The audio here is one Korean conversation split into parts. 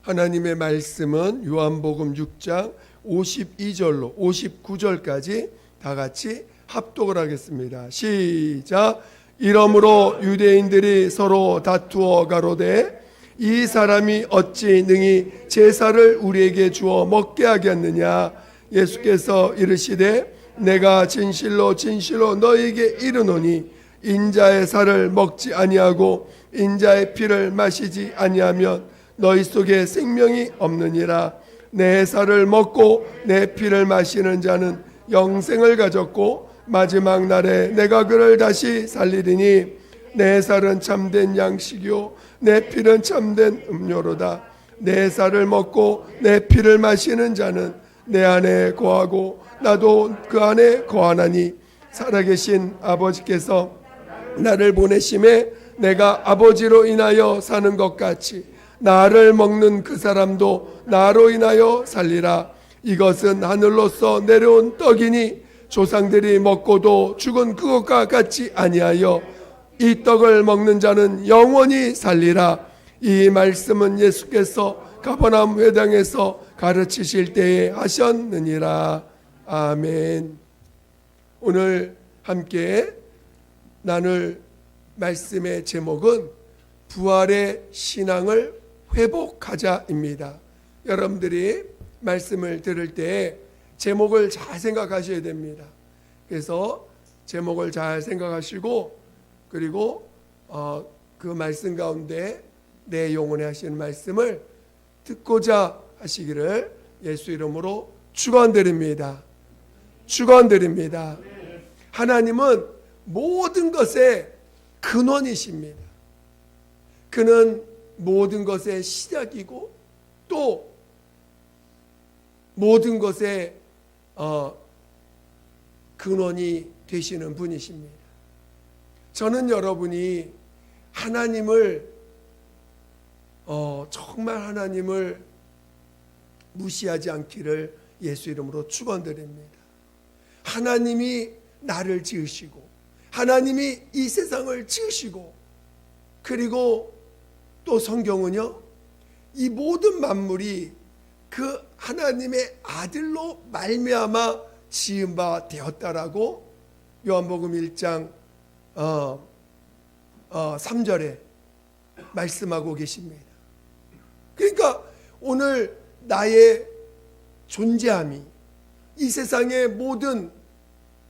하나님의 말씀은 요한복음 6장 52절로 59절까지 다 같이 합독을 하겠습니다. 시작. 이러므로 유대인들이 서로 다투어 가로되 이 사람이 어찌 능히 제사를 우리에게 주어 먹게 하겠느냐. 예수께서 이르시되 내가 진실로 진실로 너희에게 이르노니 인자의 살을 먹지 아니하고 인자의 피를 마시지 아니하면 너희 속에 생명이 없느니라. 내 살을 먹고 내 피를 마시는 자는 영생을 가졌고 마지막 날에 내가 그를 다시 살리리니 내 살은 참된 양식이요 내 피는 참된 음료로다. 내 살을 먹고 내 피를 마시는 자는 내 안에 거하고 나도 그 안에 거하나니 살아계신 아버지께서 나를 보내심에 내가 아버지로 인하여 사는 것 같이 나를 먹는 그 사람도 나로 인하여 살리라. 이것은 하늘로서 내려온 떡이니 조상들이 먹고도 죽은 그것과 같지 아니하여 이 떡을 먹는 자는 영원히 살리라. 이 말씀은 예수께서 가버나움 회당에서 가르치실 때에 하셨느니라. 아멘. 오늘 함께 나눌 말씀의 제목은 부활의 신앙을 회복하자입니다. 여러분들이 말씀을 들을 때 제목을 잘 생각하셔야 됩니다. 그래서 제목을 잘 생각하시고 그리고 그 말씀 가운데 내 영혼에 하시는 말씀을 듣고자 하시기를 예수 이름으로 축원드립니다. 축원드립니다. 하나님은 모든 것의 근원이십니다. 그는 모든 것의 시작이고 또 모든 것의 근원이 되시는 분이십니다. 저는 여러분이 하나님을 정말 하나님을 무시하지 않기를 예수 이름으로 축원드립니다. 하나님이 나를 지으시고 하나님이 이 세상을 지으시고 그리고 또 성경은요 이 모든 만물이 그 하나님의 아들로 말미암아 지은 바 되었다라고 요한복음 1장 3절에 말씀하고 계십니다. 그러니까 오늘 나의 존재함이 이 세상의 모든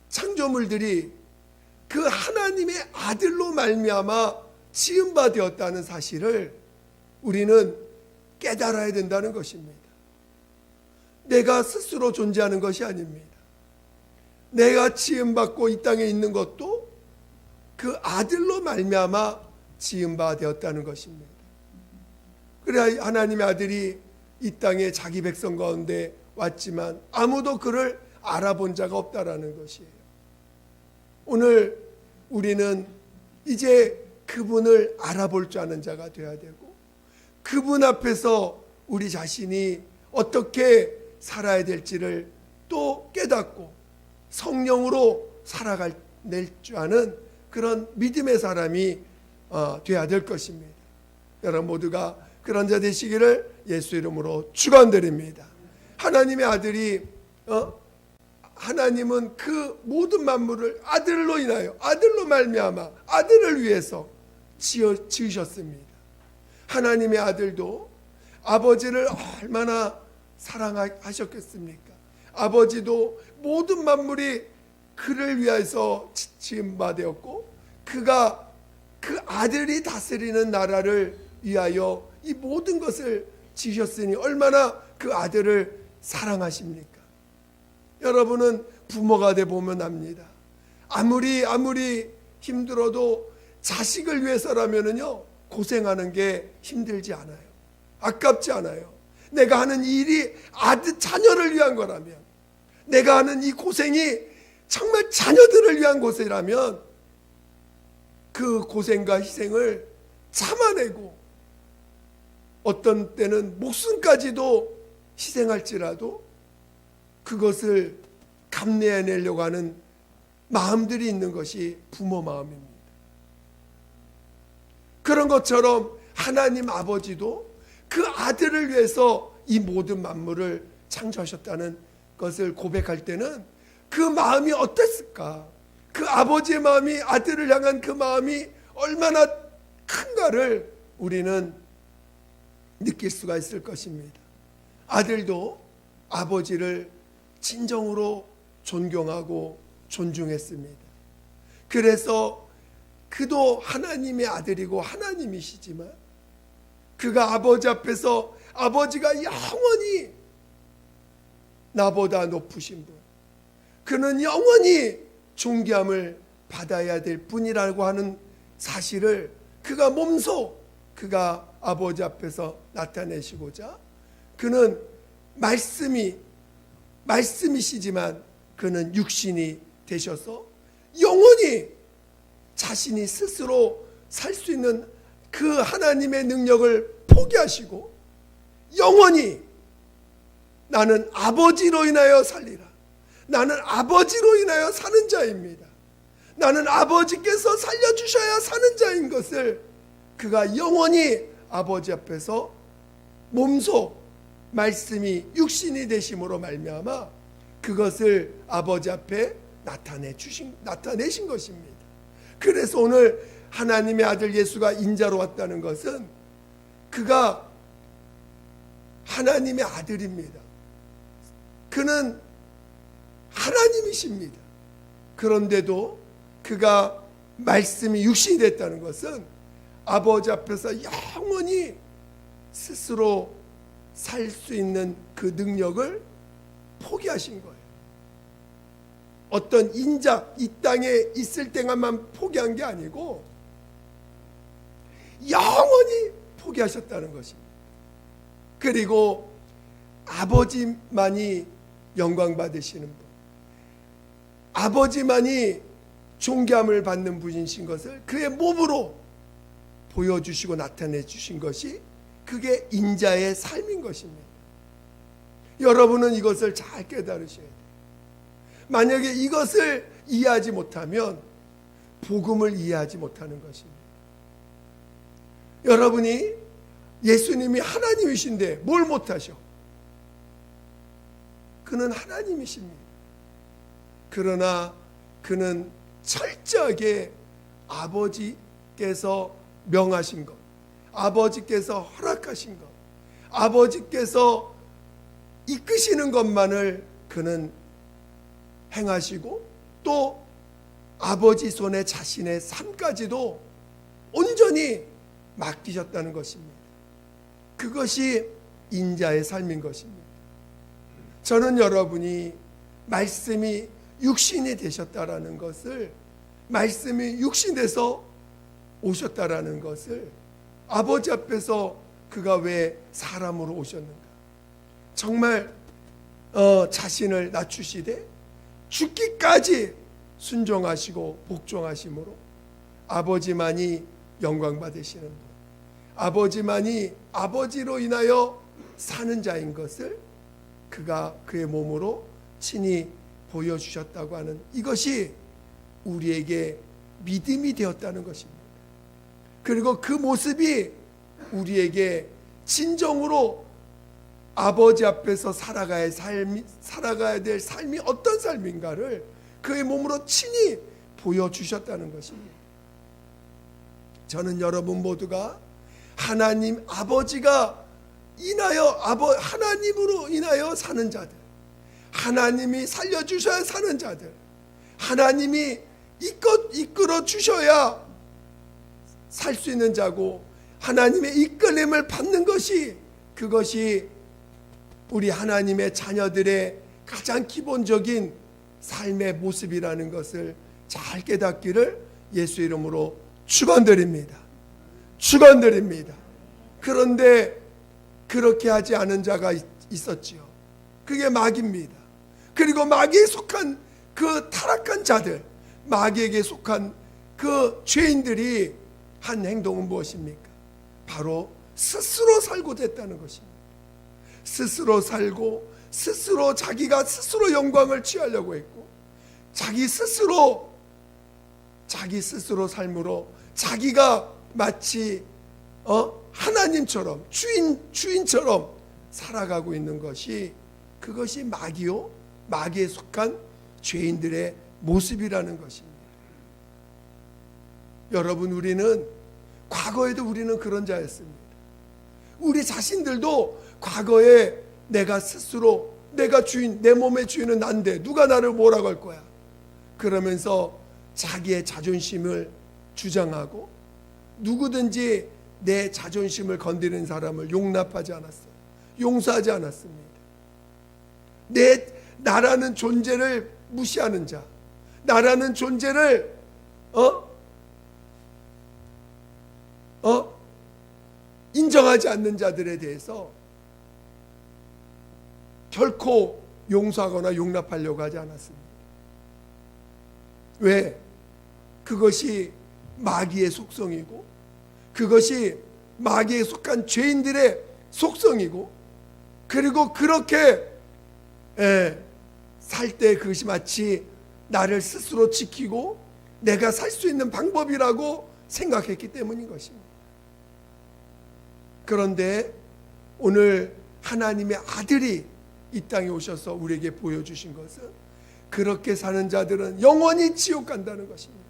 창조물들이 그 하나님의 아들로 말미암아 지은 바 되었다는 사실을 우리는 깨달아야 된다는 것입니다. 내가 스스로 존재하는 것이 아닙니다. 내가 지음받고 이 땅에 있는 것도 그 아들로 말미암아 지은 바 되었다는 것입니다. 그래야 하나님의 아들이 이 땅에 자기 백성 가운데 왔지만 아무도 그를 알아본 자가 없다라는 것이에요. 오늘 우리는 이제 그분을 알아볼 줄 아는 자가 되어야 되고 그분 앞에서 우리 자신이 어떻게 살아야 될지를 또 깨닫고 성령으로 살아갈 줄 아는 그런 믿음의 사람이 되어야 될 것입니다. 여러분 모두가 그런 자 되시기를 예수 이름으로 축원드립니다. 하나님의 아들이 하나님은 그 모든 만물을 아들로 인하여 아들로 말미암아 아들을 위해서 지으셨습니다. 하나님의 아들도 아버지를 얼마나 사랑하셨겠습니까? 아버지도 모든 만물이 그를 위해서 지은 바 되었고 그가 그 아들이 다스리는 나라를 위하여 이 모든 것을 지으셨으니 얼마나 그 아들을 사랑하십니까? 여러분은 부모가 돼 보면 압니다. 아무리 힘들어도 자식을 위해서라면은요 고생하는 게 힘들지 않아요. 아깝지 않아요. 내가 하는 일이 자녀를 위한 거라면, 내가 하는 이 고생이 정말 자녀들을 위한 고생이라면 그 고생과 희생을 참아내고 어떤 때는 목숨까지도 희생할지라도 그것을 감내해내려고 하는 마음들이 있는 것이 부모 마음입니다. 그런 것처럼 하나님 아버지도 그 아들을 위해서 이 모든 만물을 창조하셨다는 것을 고백할 때는 그 마음이 어땠을까? 그 아버지의 마음이 아들을 향한 그 마음이 얼마나 큰가를 우리는 느낄 수가 있을 것입니다. 아들도 아버지를 진정으로 존경하고 존중했습니다. 그래서 그도 하나님의 아들이고 하나님이시지만 그가 아버지 앞에서 아버지가 영원히 나보다 높으신 분, 그는 영원히 존귀함을 받아야 될 분이라고 하는 사실을 그가 몸소 그가 아버지 앞에서 나타내시고자, 그는 말씀이시지만 그는 육신이 되셔서 영원히 자신이 스스로 살 수 있는 그 하나님의 능력을 포기하시고 영원히 나는 아버지로 인하여 살리라, 나는 아버지로 인하여 사는 자입니다, 나는 아버지께서 살려주셔야 사는 자인 것을 그가 영원히 아버지 앞에서 몸소 말씀이 육신이 되심으로 말미암아 그것을 아버지 앞에 나타내신 것입니다. 그래서 오늘 하나님의 아들 예수가 인자로 왔다는 것은 그가 하나님의 아들입니다. 그는 하나님이십니다. 그런데도 그가 말씀이 육신이 됐다는 것은 아버지 앞에서 영원히 스스로 살 수 있는 그 능력을 포기하신 거예요. 어떤 인자, 이 땅에 있을 때만 포기한 게 아니고 영원히 포기하셨다는 것입니다. 그리고 아버지만이 영광 받으시는 분, 아버지만이 존귀함을 받는 분이신 것을 그의 몸으로 보여주시고 나타내 주신 것이 그게 인자의 삶인 것입니다. 여러분은 이것을 잘 깨달으셔야 돼요. 만약에 이것을 이해하지 못하면 복음을 이해하지 못하는 것입니다. 여러분이 예수님이 하나님이신데 뭘 못하셔? 그는 하나님이십니다. 그러나 그는 철저하게 아버지께서 명하신 것, 아버지께서 허락하신 것, 아버지께서 이끄시는 것만을 그는 행하시고 또 아버지 손에 자신의 삶까지도 온전히 맡기셨다는 것입니다. 그것이 인자의 삶인 것입니다. 저는 여러분이 말씀이 육신이 되셨다라는 것을, 말씀이 육신돼서 오셨다라는 것을, 아버지 앞에서 그가 왜 사람으로 오셨는가, 정말 자신을 낮추시되 죽기까지 순종하시고 복종하심으로 아버지만이 영광 받으시는 분, 아버지만이 아버지로 인하여 사는 자인 것을 그가 그의 몸으로 친히 보여주셨다고 하는 이것이 우리에게 믿음이 되었다는 것입니다. 그리고 그 모습이 우리에게 진정으로 아버지 앞에서 살아가야 될 삶이 어떤 삶인가를 그의 몸으로 친히 보여주셨다는 것입니다. 저는 여러분 모두가 하나님 아버지가 하나님으로 인하여 사는 자들, 하나님이 살려주셔야 사는 자들, 하나님이 이끌어 주셔야 살 수 있는 자고 하나님의 이끌림을 받는 것이, 그것이 우리 하나님의 자녀들의 가장 기본적인 삶의 모습이라는 것을 잘 깨닫기를 예수 이름으로 축원드립니다. 축원드립니다. 그런데 그렇게 하지 않은 자가 있었지요. 그게 마귀입니다. 그리고 마귀에 속한 그 타락한 자들, 마귀에게 속한 그 죄인들이 한 행동은 무엇입니까? 바로 스스로 살고자 했다는 것입니다. 스스로 살고 스스로 자기가 스스로 영광을 취하려고 했고, 자기 스스로 삶으로 자기가 마치 하나님처럼 주인처럼 살아가고 있는 것이, 그것이 마귀요, 마귀에 속한 죄인들의 모습이라는 것입니다. 여러분, 우리는 과거에도 우리는 그런 자였습니다. 우리 자신들도 과거에 내가 스스로, 내가 주인, 내 몸의 주인은 난데 누가 나를 뭐라고 할 거야, 그러면서 자기의 자존심을 주장하고 누구든지 내 자존심을 건드리는 사람을 용납하지 않았어요. 용서하지 않았습니다. 나라는 존재를 무시하는 자, 나라는 존재를 인정하지 않는 자들에 대해서 결코 용서하거나 용납하려고 하지 않았습니다. 왜? 그것이 마귀의 속성이고, 그것이 마귀에 속한 죄인들의 속성이고, 그리고 그렇게 살 때 그것이 마치 나를 스스로 지키고 내가 살 수 있는 방법이라고 생각했기 때문인 것입니다. 그런데 오늘 하나님의 아들이 이 땅에 오셔서 우리에게 보여주신 것은, 그렇게 사는 자들은 영원히 지옥 간다는 것입니다.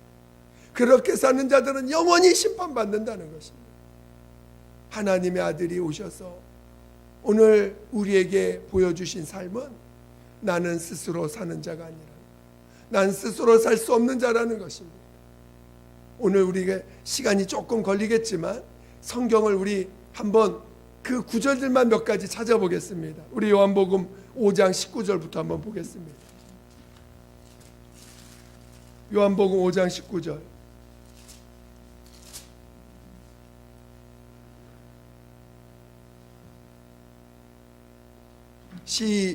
그렇게 사는 자들은 영원히 심판받는다는 것입니다. 하나님의 아들이 오셔서 오늘 우리에게 보여주신 삶은, 나는 스스로 사는 자가 아니라 난 스스로 살 수 없는 자라는 것입니다. 오늘 우리가 시간이 조금 걸리겠지만 성경을 우리 한번 그 구절들만 몇 가지 찾아보겠습니다. 우리 요한복음 5장 19절부터 한번 보겠습니다. 요한복음 5장 19절.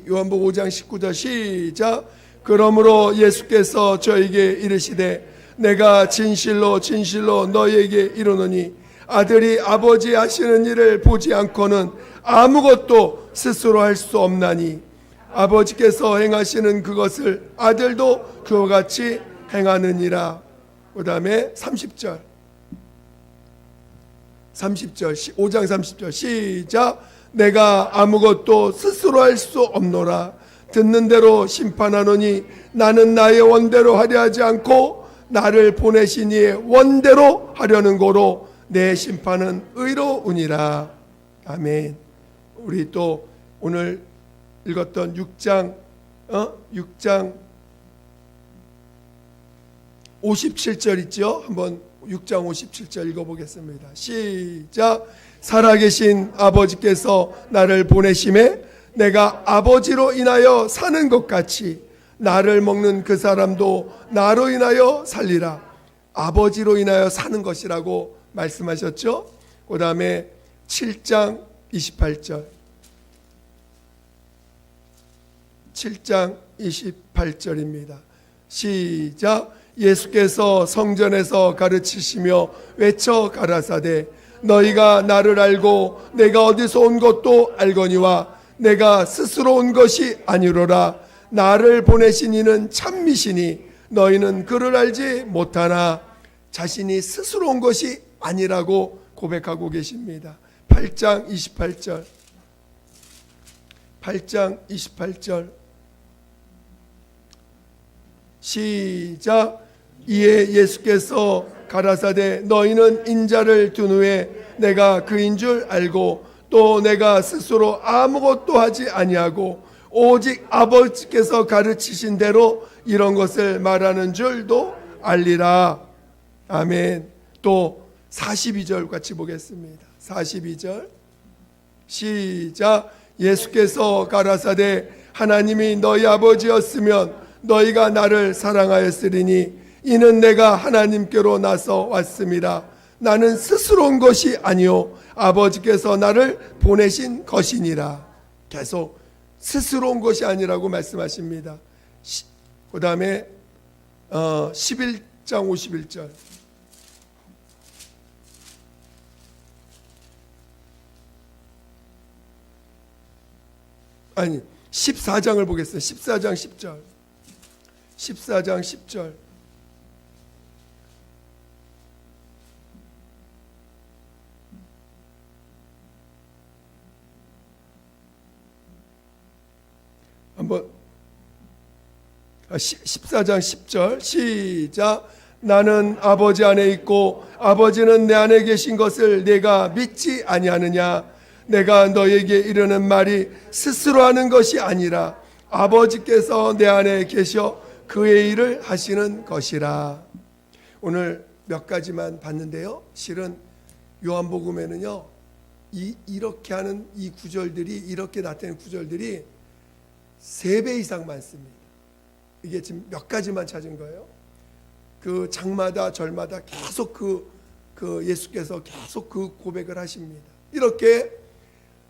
요한복음 5장 19절 시작. 그러므로 예수께서 저에게 이르시되 내가 진실로 진실로 너희에게 이르노니 아들이 아버지 하시는 일을 보지 않고는 아무것도 스스로 할 수 없나니 아버지께서 행하시는 그것을 아들도 그와 같이 행하느니라. 그 다음에 30절 5장 30절 시작. 내가 아무것도 스스로 할 수 없노라. 듣는 대로 심판하노니 나는 나의 원대로 하려 하지 않고 나를 보내신 이의 원대로 하려는 고로 내 심판은 의로우니라. 아멘. 우리 또 오늘 읽었던 6장 57절 있죠? 한번 6장 57절 읽어보겠습니다. 시작. 살아계신 아버지께서 나를 보내심에 내가 아버지로 인하여 사는 것 같이 나를 먹는 그 사람도 나로 인하여 살리라. 아버지로 인하여 사는 것이라고 말씀하셨죠? 그 다음에 7장 28절 7장 28절입니다. 시작. 예수께서 성전에서 가르치시며 외쳐 가라사대 너희가 나를 알고 내가 어디서 온 것도 알거니와 내가 스스로 온 것이 아니로라. 나를 보내신 이는 참미시니 너희는 그를 알지 못하나. 자신이 스스로 온 것이 아니라고 고백하고 계십니다. 8장 28절 8장 28절 시작. 이에 예수께서 가라사대 너희는 인자를 둔 후에 내가 그인 줄 알고 또 내가 스스로 아무것도 하지 아니하고 오직 아버지께서 가르치신 대로 이런 것을 말하는 줄도 알리라. 아멘. 또 42절 같이 보겠습니다. 42절 시작. 예수께서 가라사대 하나님이 너희 아버지였으면 너희가 나를 사랑하였으리니 이는 내가 하나님께로 나서 왔음이라. 나는 스스로 온 것이 아니요 아버지께서 나를 보내신 것이니라. 계속 스스로 온 것이 아니라고 말씀하십니다. 그 다음에 11장 51절 아니 14장을 보겠습니다. 14장 10절 14장 10절 한번 14장 10절 시작. 나는 아버지 안에 있고 아버지는 내 안에 계신 것을 내가 믿지 아니하느냐. 내가 너에게 이르는 말이 스스로 하는 것이 아니라 아버지께서 내 안에 계셔 그의 일을 하시는 것이라. 오늘 몇 가지만 봤는데요. 실은 요한복음에는요, 이렇게 하는 이 구절들이, 이렇게 나타내는 구절들이 3배 이상 많습니다. 이게 지금 몇 가지만 찾은 거예요. 그 장마다 절마다 계속 그 예수께서 계속 그 고백을 하십니다. 이렇게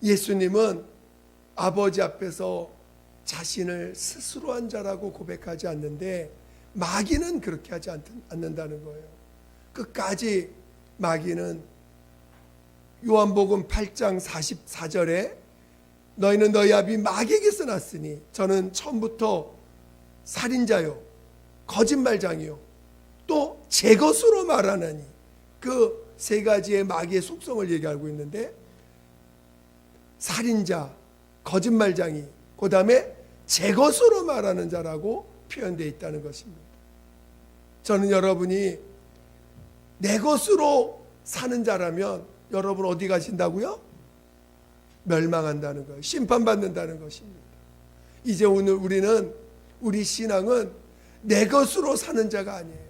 예수님은 아버지 앞에서 자신을 스스로 한 자라고 고백하지 않는데 마귀는 그렇게 하지 않는다는 거예요. 끝까지 마귀는 요한복음 8장 44절에 너희는 너희 아비 마귀에게서 났으니 저는 처음부터 살인자요 거짓말장이요 또 제 것으로 말하나니, 그 3가지의 마귀의 속성을 얘기하고 있는데 살인자, 거짓말장이, 그 다음에 제 것으로 말하는 자라고 표현되어 있다는 것입니다. 저는 여러분이 내 것으로 사는 자라면 여러분 어디 가신다고요? 멸망한다는 거예요. 심판받는다는 것입니다. 이제 오늘 우리 신앙은 내 것으로 사는 자가 아니에요.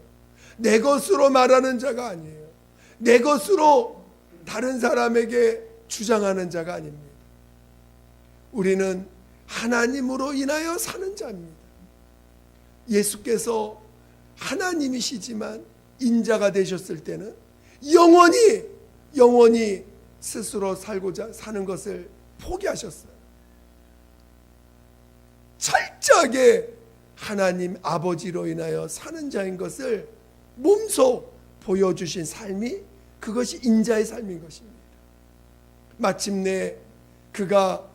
내 것으로 말하는 자가 아니에요. 내 것으로 다른 사람에게 주장하는 자가 아닙니다. 우리는 하나님으로 인하여 사는 자입니다. 예수께서 하나님이시지만 인자가 되셨을 때는 영원히 스스로 살고자 사는 것을 포기하셨어요. 철저하게 하나님 아버지로 인하여 사는 자인 것을 몸소 보여주신 삶이, 그것이 인자의 삶인 것입니다. 마침내 그가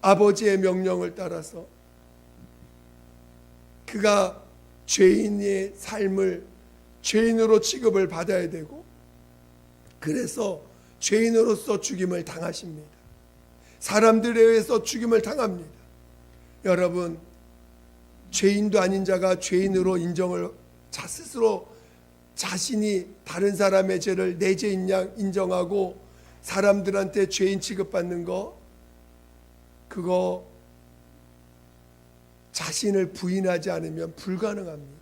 아버지의 명령을 따라서 그가 죄인의 삶을 죄인으로 취급을 받아야 되고, 그래서 죄인으로서 죽임을 당하십니다. 사람들에 의해서 죽임을 당합니다. 여러분, 죄인도 아닌 자가 죄인으로 인정을 스스로 자신이 다른 사람의 죄를 내 죄인 양 인정하고 사람들한테 죄인 취급받는 거, 그거 자신을 부인하지 않으면 불가능합니다.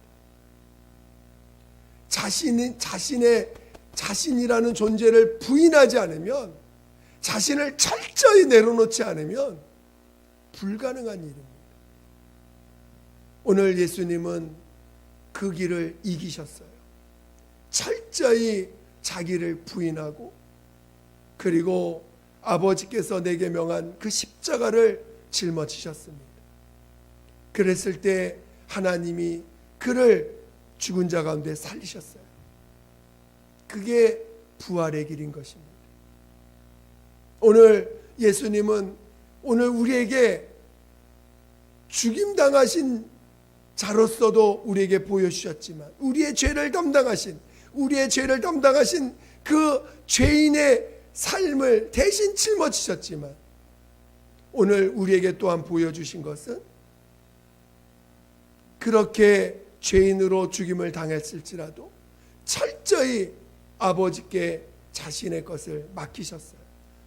자신이라는 존재를 부인하지 않으면, 자신을 철저히 내려놓지 않으면 불가능한 일입니다. 오늘 예수님은 그 길을 이기셨어요. 철저히 자기를 부인하고, 그리고 아버지께서 내게 명한 그 십자가를 짊어지셨습니다. 그랬을 때 하나님이 그를 죽은 자 가운데 살리셨어요. 그게 부활의 길인 것입니다. 오늘 예수님은 오늘 우리에게 죽임당하신 자로서도 우리에게 보여주셨지만, 우리의 죄를 담당하신 그 죄인의 삶을 대신 짊어지셨지만, 오늘 우리에게 또한 보여주신 것은 그렇게 죄인으로 죽임을 당했을지라도 철저히 아버지께 자신의 것을 맡기셨어요.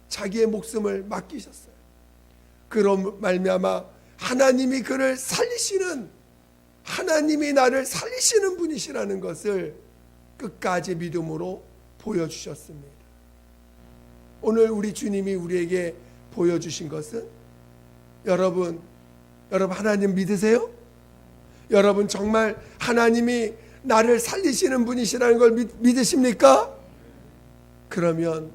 자기의 목숨을 맡기셨어요. 그런 말미암아 하나님이 그를 살리시는, 하나님이 나를 살리시는 분이시라는 것을 끝까지 믿음으로 보여주셨습니다. 오늘 우리 주님이 우리에게 보여주신 것은, 여러분 하나님 믿으세요? 여러분 정말 하나님이 나를 살리시는 분이시라는 걸 믿으십니까? 그러면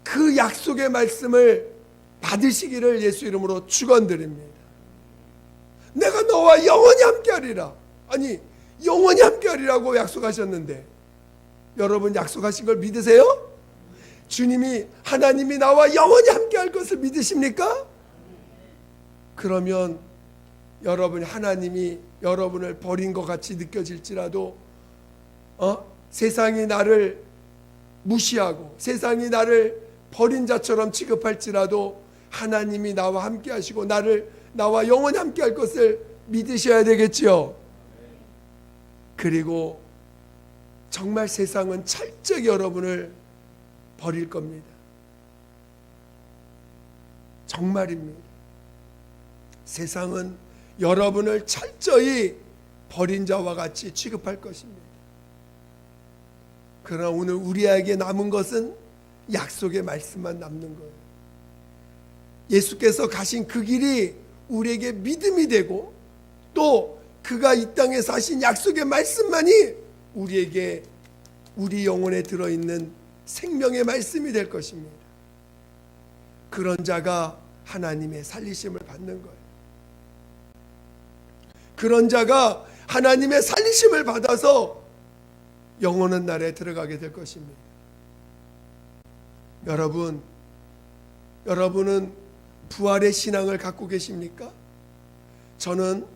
그 약속의 말씀을 받으시기를 예수 이름으로 축원드립니다. 내가 너와 영원히 함께하리라. 아니, 영원히 함께하리라고 약속하셨는데 여러분 약속하신 걸 믿으세요? 주님이, 하나님이 나와 영원히 함께할 것을 믿으십니까? 그러면 여러분이, 하나님이 여러분을 버린 것 같이 느껴질지라도, 세상이 나를 무시하고 세상이 나를 버린 자처럼 취급할지라도 하나님이 나와 함께 하시고 나와 영원히 함께 할 것을 믿으셔야 되겠지요. 그리고 정말 세상은 철저히 여러분을 버릴 겁니다. 정말입니다. 세상은 여러분을 철저히 버린 자와 같이 취급할 것입니다. 그러나 오늘 우리에게 남은 것은 약속의 말씀만 남는 거예요. 예수께서 가신 그 길이 우리에게 믿음이 되고 또 그가 이 땅에 사신 약속의 말씀만이 우리에게 우리 영혼에 들어있는 생명의 말씀이 될 것입니다. 그런 자가 하나님의 살리심을 받는 거예요. 그런 자가 하나님의 살리심을 받아서 영원한 나라에 들어가게 될 것입니다. 여러분은 부활의 신앙을 갖고 계십니까? 저는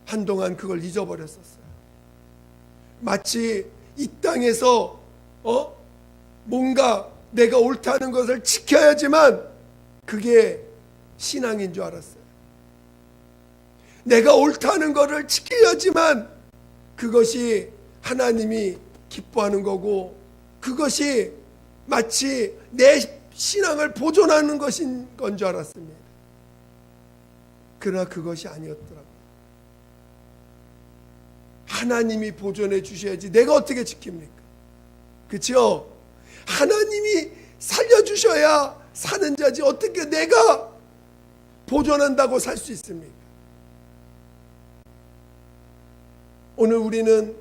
한동안 그걸 잊어버렸었어요. 마치 이 땅에서 뭔가 내가 옳다는 것을 지켜야지만 그게 신앙인 줄 알았어요. 내가 옳다는 것을 지켜야지만 그것이 하나님이 기뻐하는 거고 그것이 마치 내 신앙을 보존하는 것인 건 줄 알았습니다. 그러나 그것이 아니었더라고요. 하나님이 보존해 주셔야지 내가 어떻게 지킵니까? 그렇죠? 하나님이 살려주셔야 사는 자지 어떻게 내가 보존한다고 살 수 있습니까? 오늘 우리는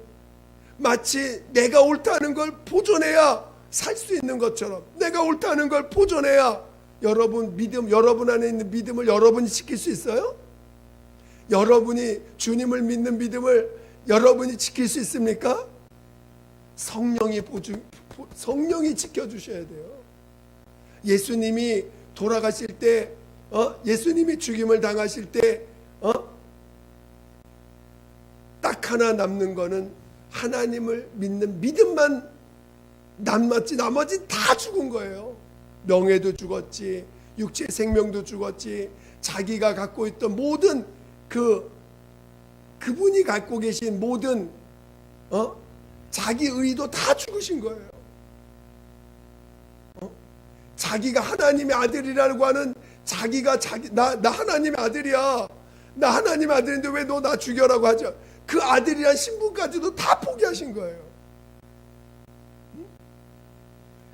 마치 내가 옳다는 걸 보존해야 살 수 있는 것처럼 내가 옳다는 걸 보존해야 여러분 안에 있는 믿음을 여러분이 지킬 수 있어요? 여러분이 주님을 믿는 믿음을 여러분이 지킬 수 있습니까? 성령이 지켜주셔야 돼요. 예수님이 돌아가실 때 예수님이 죽임을 당하실 때 딱 하나 남는 거는 하나님을 믿는 믿음만 남았지 나머지 다 죽은 거예요. 명예도 죽었지, 육체의 생명도 죽었지, 자기가 갖고 있던 모든 그분이 갖고 계신 모든 자기 의도 다 죽으신 거예요. 자기가 하나님의 아들이라고 하는 나 하나님의 아들이야. 나 하나님의 아들인데 왜 너 나 죽여라고 하죠? 그 아들이란 신분까지도 다 포기하신 거예요.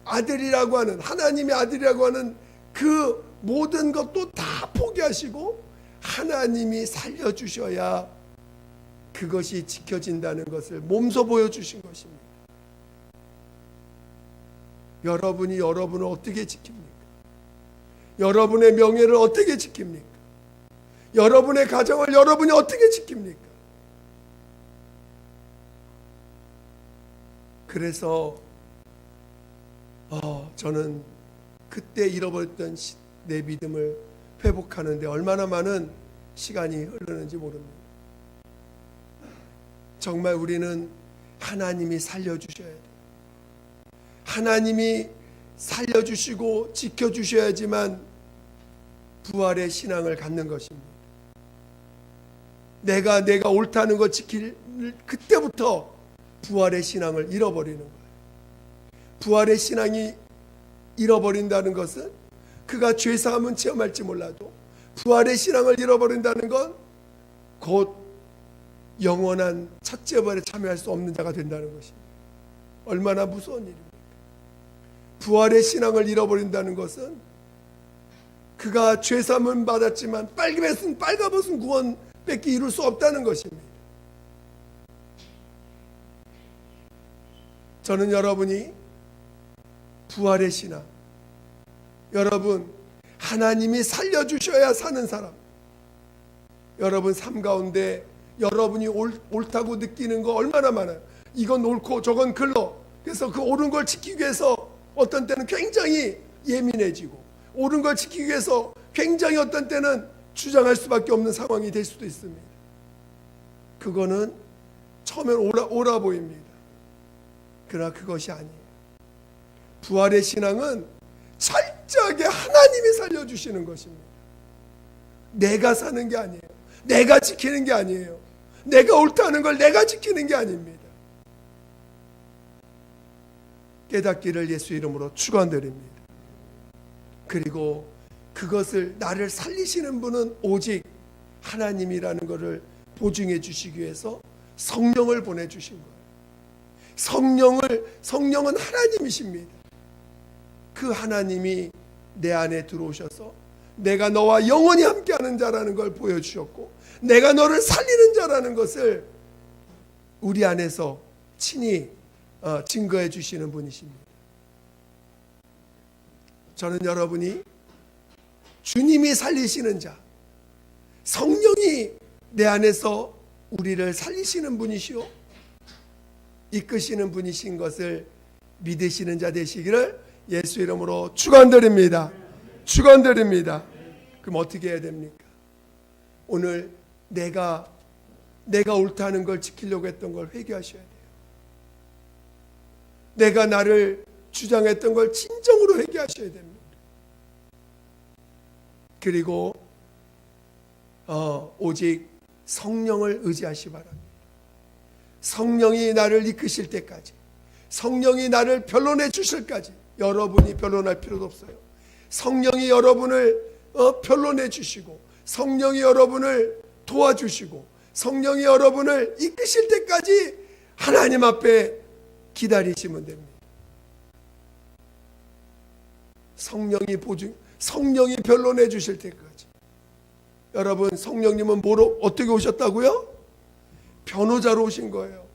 아들이라고 하는 하나님의 아들이라고 하는 그 모든 것도 다 포기하시고 하나님이 살려주셔야 그것이 지켜진다는 것을 몸소 보여주신 것입니다. 여러분이 여러분을 어떻게 지킵니까? 여러분의 명예를 어떻게 지킵니까? 여러분의 가정을 여러분이 어떻게 지킵니까? 그래서 저는 그때 잃어버렸던 내 믿음을 회복하는데 얼마나 많은 시간이 흐르는지 모릅니다. 정말 우리는 하나님이 살려주셔야 돼요. 하나님이 살려주시고 지켜주셔야지만 부활의 신앙을 갖는 것입니다. 내가 옳다는 것 지킬 그때부터 부활의 신앙을 잃어버리는 거예요. 부활의 신앙이 잃어버린다는 것은 그가 죄사함은 체험할지 몰라도 부활의 신앙을 잃어버린다는 건 곧 영원한 첫째 부활에 참여할 수 없는 자가 된다는 것입니다. 얼마나 무서운 일입니까? 부활의 신앙을 잃어버린다는 것은 그가 죄사함은 받았지만 빨가벗은 구원 뺏기 이룰 수 없다는 것입니다. 저는 여러분이 부활의 신앙, 여러분 하나님이 살려주셔야 사는 사람, 여러분 삶 가운데 여러분이 옳다고 느끼는 거 얼마나 많아요. 이건 옳고 저건 글러. 그래서 그 옳은 걸 지키기 위해서 어떤 때는 굉장히 예민해지고 옳은 걸 지키기 위해서 굉장히 어떤 때는 주장할 수밖에 없는 상황이 될 수도 있습니다. 그거는 처음엔 옳아 보입니다. 그러나 그것이 아니에요. 부활의 신앙은 철저하게 하나님이 살려주시는 것입니다. 내가 사는 게 아니에요. 내가 지키는 게 아니에요. 내가 옳다는 걸 내가 지키는 게 아닙니다. 깨닫기를 예수 이름으로 축원드립니다. 그리고 그것을 나를 살리시는 분은 오직 하나님이라는 것을 보증해 주시기 위해서 성령을 보내주신 거예요. 성령은 하나님이십니다. 그 하나님이 내 안에 들어오셔서 내가 너와 영원히 함께하는 자라는 걸 보여주셨고, 내가 너를 살리는 자라는 것을 우리 안에서 친히 증거해 주시는 분이십니다. 저는 여러분이 주님이 살리시는 자, 성령이 내 안에서 우리를 살리시는 분이시오, 이끄시는 분이신 것을 믿으시는 자 되시기를 예수 이름으로 축원드립니다. 축원드립니다. 그럼 어떻게 해야 됩니까? 오늘 내가 옳다는 걸 지키려고 했던 걸 회개하셔야 돼요. 내가 나를 주장했던 걸 진정으로 회개하셔야 됩니다. 그리고 오직 성령을 의지하시 바랍니다. 성령이 나를 이끄실 때까지, 성령이 나를 변론해 주실까지 여러분이 변론할 필요도 없어요. 성령이 여러분을 변론해 주시고, 성령이 여러분을 도와주시고, 성령이 여러분을 이끄실 때까지 하나님 앞에 기다리시면 됩니다. 성령이 변론해 주실 때까지. 여러분, 성령님은 어떻게 오셨다고요? 변호자로 오신 거예요.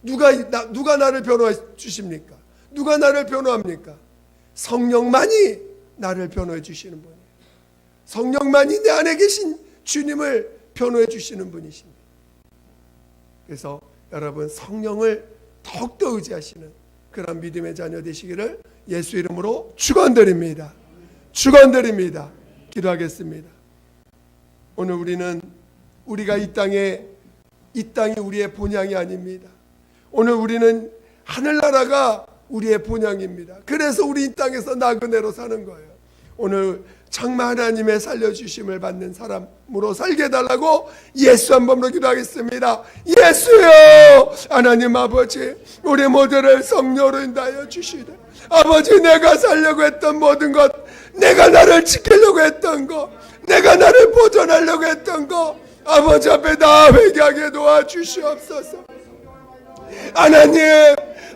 누가 나를 변호해 주십니까? 누가 나를 변호합니까? 성령만이 나를 변호해 주시는 분이에요. 성령만이 내 안에 계신 주님을 변호해 주시는 분이십니다. 그래서 여러분, 성령을 더욱더 의지하시는 그런 믿음의 자녀 되시기를 예수 이름으로 축원드립니다. 축원드립니다. 기도하겠습니다. 오늘 우리가 이 땅이 우리의 본향이 아닙니다. 오늘 우리는 하늘나라가 우리의 본향입니다. 그래서 우리 이 땅에서 나그네로 사는 거예요. 오늘 정말 하나님의 살려주심을 받는 사람으로 살게 해달라고 예수 한 번으로 기도하겠습니다. 예수여, 하나님 아버지, 우리 모두를 성령으로 인도하여 주시되, 아버지, 내가 살려고 했던 모든 것, 내가 나를 지키려고 했던 것, 내가 나를 보존하려고 했던 것, 아버지 앞에 다 회개하게 도와주시옵소서. 하나님,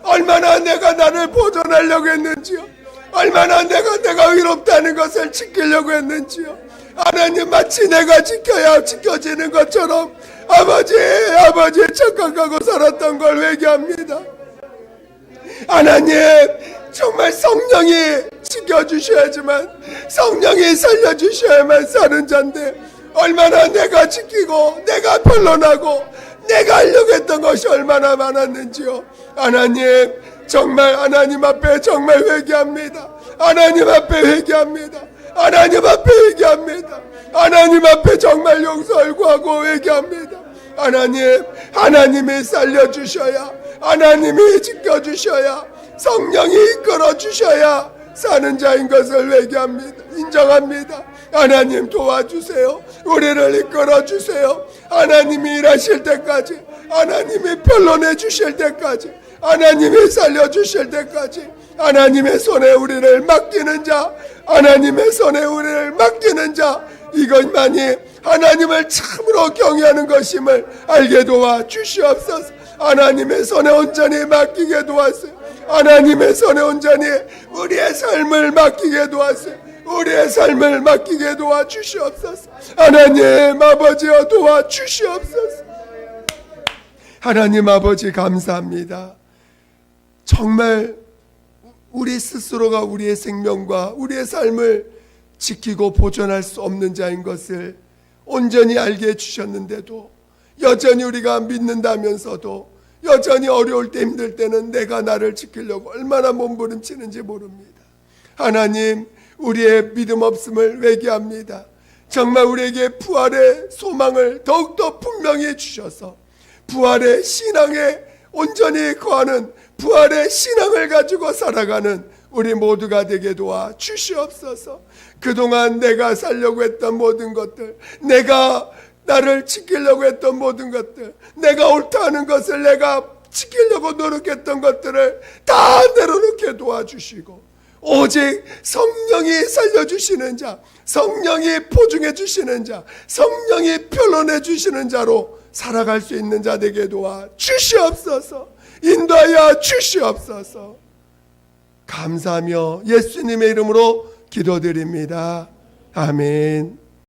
얼마나 내가 나를 보존하려고 했는지요, 얼마나 내가 의롭다는 것을 지키려고 했는지요, 하나님, 마치 내가 지켜야 지켜지는 것처럼 아버지 착각하고 살았던 걸 회개합니다. 하나님, 정말 성령이 지켜주셔야지만, 성령이 살려주셔야만 사는 자인데, 얼마나 내가 지키고 내가 변론하고 내가 하려고 했던 것이 얼마나 많았는지요. 하나님, 정말 하나님 앞에 정말 회개합니다. 하나님 앞에 회개합니다. 하나님 앞에 회개합니다. 하나님 앞에 정말 용서를 구하고 회개합니다. 하나님이 살려주셔야, 하나님이 지켜주셔야, 성령이 이끌어주셔야 사는 자인 것을 회개합니다. 인정합니다. 하나님, 도와주세요. 우리를 이끌어주세요. 하나님이 일하실 때까지, 하나님이 변론해 주실 때까지, 하나님이 살려주실 때까지 하나님의 손에 우리를 맡기는 자, 하나님의 손에 우리를 맡기는 자, 이것만이 하나님을 참으로 경외하는 것임을 알게 도와주시옵소서. 하나님의 손에 온전히 맡기게 도와주세요. 하나님의 손에 온전히 우리의 삶을 맡기게 도와주세요. 우리의 삶을 맡기게 도와주시옵소서. 하나님 아버지여, 도와주시옵소서. 하나님 아버지, 감사합니다. 정말 우리 스스로가 우리의 생명과 우리의 삶을 지키고 보존할 수 없는 자인 것을 온전히 알게 해주셨는데도, 여전히 우리가 믿는다면서도 여전히 어려울 때, 힘들 때는 내가 나를 지키려고 얼마나 몸부림치는지 모릅니다. 하나님, 우리의 믿음 없음을 회개합니다. 정말 우리에게 부활의 소망을 더욱더 분명히 주셔서 부활의 신앙에 온전히 거하는, 부활의 신앙을 가지고 살아가는 우리 모두가 되게 도와 주시옵소서. 그동안 내가 살려고 했던 모든 것들, 내가 나를 지키려고 했던 모든 것들, 내가 옳다 하는 것을 내가 지키려고 노력했던 것들을 다 내려놓게 도와주시고, 오직 성령이 살려주시는 자, 성령이 보증해 주시는 자, 성령이 변론해 주시는 자로 살아갈 수 있는 자 되게 도와 주시옵소서. 인도하여 주시옵소서. 감사하며 예수님의 이름으로 기도드립니다. 아멘.